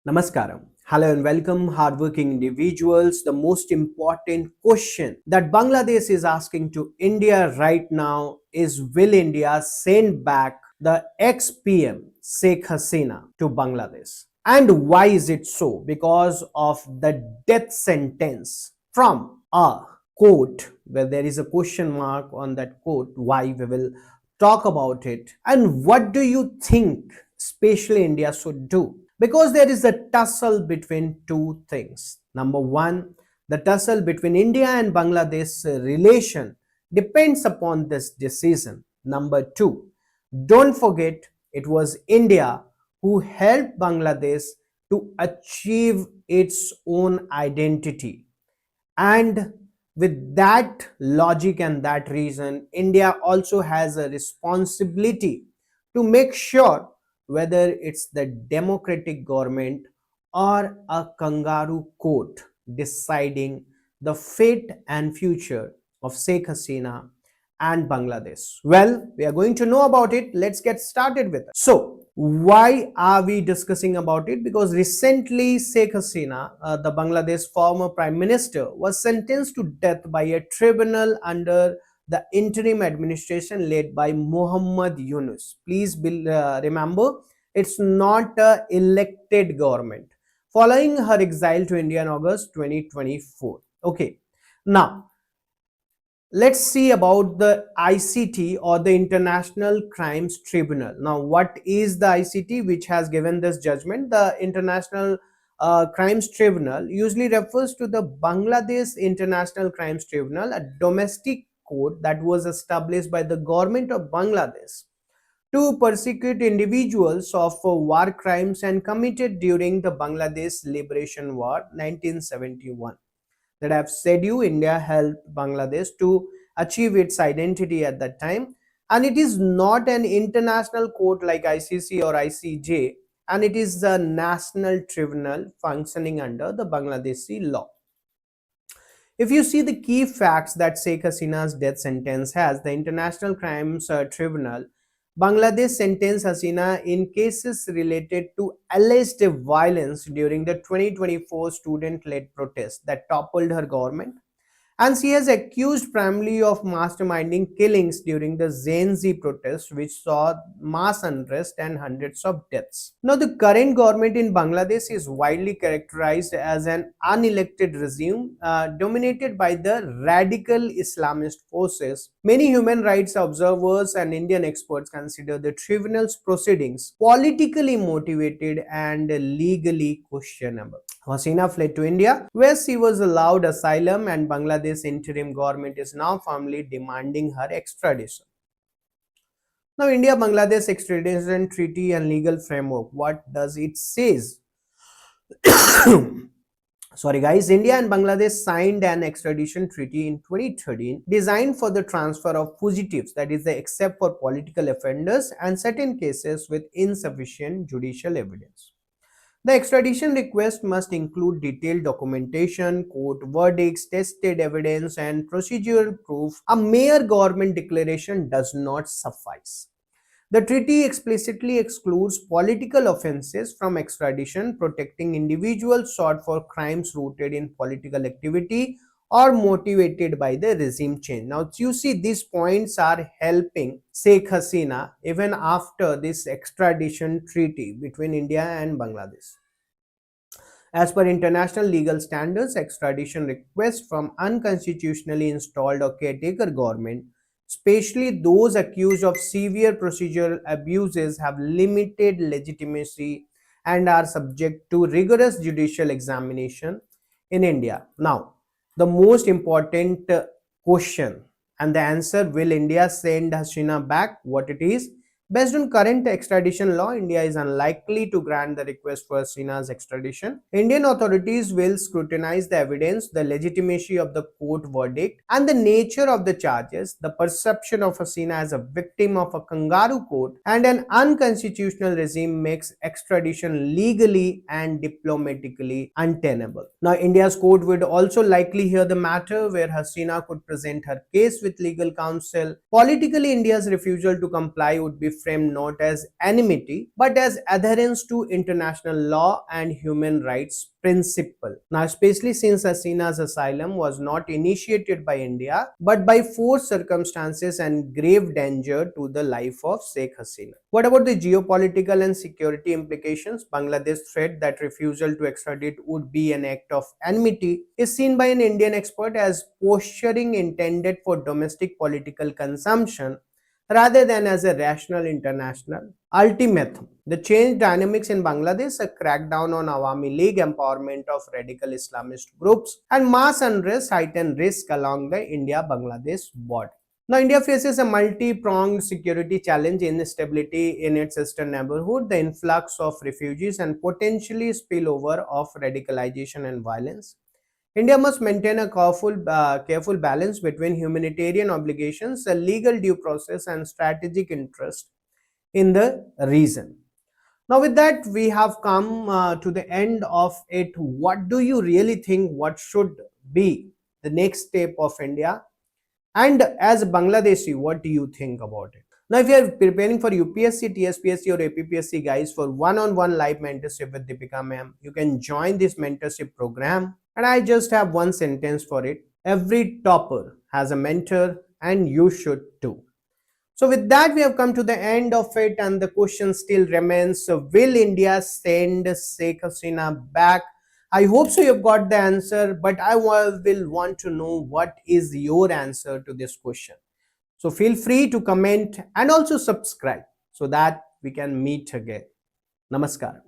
Namaskaram. Hello and welcome, hardworking individuals. The most important question that Bangladesh is asking to India right now is, will India send back the ex-PM Sheikh Hasina to Bangladesh? And why is it so? Because of the death sentence from a court, where there is a question mark on that court. Why? We will talk about it. And what do you think especially India should do? Because there is a tussle between two things. Number one, the tussle between India and Bangladesh relation depends upon this decision. Number two, don't forget it was India who helped Bangladesh to achieve its own identity. And with that logic and that reason, India also has a responsibility to make sure whether it's the democratic government or a kangaroo court deciding the fate and future of Sheikh Hasina and Bangladesh. Well, we are going to know about it. Let's get started with it. So, why are we discussing about it? Because recently Sheikh Hasina, the Bangladesh former prime minister, was sentenced to death by a tribunal under the interim administration led by Muhammad Yunus. Please remember, it's not a elected government. Following her exile to India in August 2024. Okay, now let's see about the ICT, or the International Crimes Tribunal. Now, what is the ICT which has given this judgment? The International Crimes Tribunal usually refers to the Bangladesh International Crimes Tribunal, a domestic court that was established by the government of Bangladesh to persecute individuals of war crimes and committed during the Bangladesh Liberation War 1971. That I've said you, India helped Bangladesh to achieve its identity at that time. And it is not an international court like ICC or ICJ, and it is a national tribunal functioning under the Bangladeshi law. If you see the key facts that Sheikh Hasina's death sentence has, the International Crimes Tribunal, Bangladesh sentenced Haseena in cases related to alleged violence during the 2024 student-led protest that toppled her government, and she has accused primarily of masterminding killings during the Gen Z protests, which saw mass unrest and hundreds of deaths. Now, the current government in Bangladesh is widely characterized as an unelected regime dominated by the radical Islamist forces. Many human rights observers and Indian experts consider the tribunal's proceedings politically motivated and legally questionable. Haseena fled to India, where she was allowed asylum, and Bangladesh interim government is now firmly demanding her extradition. Now, India-Bangladesh Extradition Treaty and Legal Framework, what does it says? Sorry guys, India and Bangladesh signed an extradition treaty in 2013 designed for the transfer of fugitives, that is, except for political offenders and certain cases with insufficient judicial evidence. The extradition request must include detailed documentation, court verdicts, tested evidence, and procedural proof. A mere government declaration does not suffice. The treaty explicitly excludes political offenses from extradition, protecting individuals sought for crimes rooted in political activity or motivated by the regime change. Now, you see, these points are helping Sheikh Hasina even after this extradition treaty between India and Bangladesh. As per international legal standards, extradition requests from unconstitutionally installed or caretaker government, especially those accused of severe procedural abuses, have limited legitimacy and are subject to rigorous judicial examination in India. Now, the most important question and the answer, will India send Hasina back? What it is? Based on current extradition law, India is unlikely to grant the request for Hasina's extradition. Indian authorities will scrutinize the evidence, the legitimacy of the court verdict, and the nature of the charges. The perception of Hasina as a victim of a kangaroo court and an unconstitutional regime makes extradition legally and diplomatically untenable. Now, India's court would also likely hear the matter, where Hasina could present her case with legal counsel. Politically, India's refusal to comply would be reframed not as enmity but as adherence to international law and human rights principle. Now, especially since Hasina's asylum was not initiated by India but by forced circumstances and grave danger to the life of Sheikh Hasina. What about the geopolitical and security implications? Bangladesh's threat that refusal to extradite would be an act of enmity is seen by an Indian expert as posturing intended for domestic political consumption rather than as a rational international ultimatum. The changed dynamics in Bangladesh, a crackdown on Awami League, empowerment of radical Islamist groups, and mass unrest heighten risk along the India-Bangladesh border. Now, India faces a multi-pronged security challenge: instability in its eastern neighborhood, the influx of refugees, and potentially spillover of radicalization and violence. India must maintain a careful balance between humanitarian obligations, a legal due process, and strategic interest in the region. Now, with that, we have come to the end of it. What do you really think? What should be the next step of India? And as Bangladeshi, what do you think about it? Now, if you are preparing for UPSC, TSPSC or APPSC guys for one-on-one live mentorship with Deepika ma'am, you can join this mentorship program. And I just have one sentence for it. Every topper has a mentor and you should too. So with that, we have come to the end of it, and the question still remains, so will India send Sheikh Hasina back? I hope so you've got the answer, but I will want to know what is your answer to this question. So feel free to comment and also subscribe so that we can meet again. Namaskar.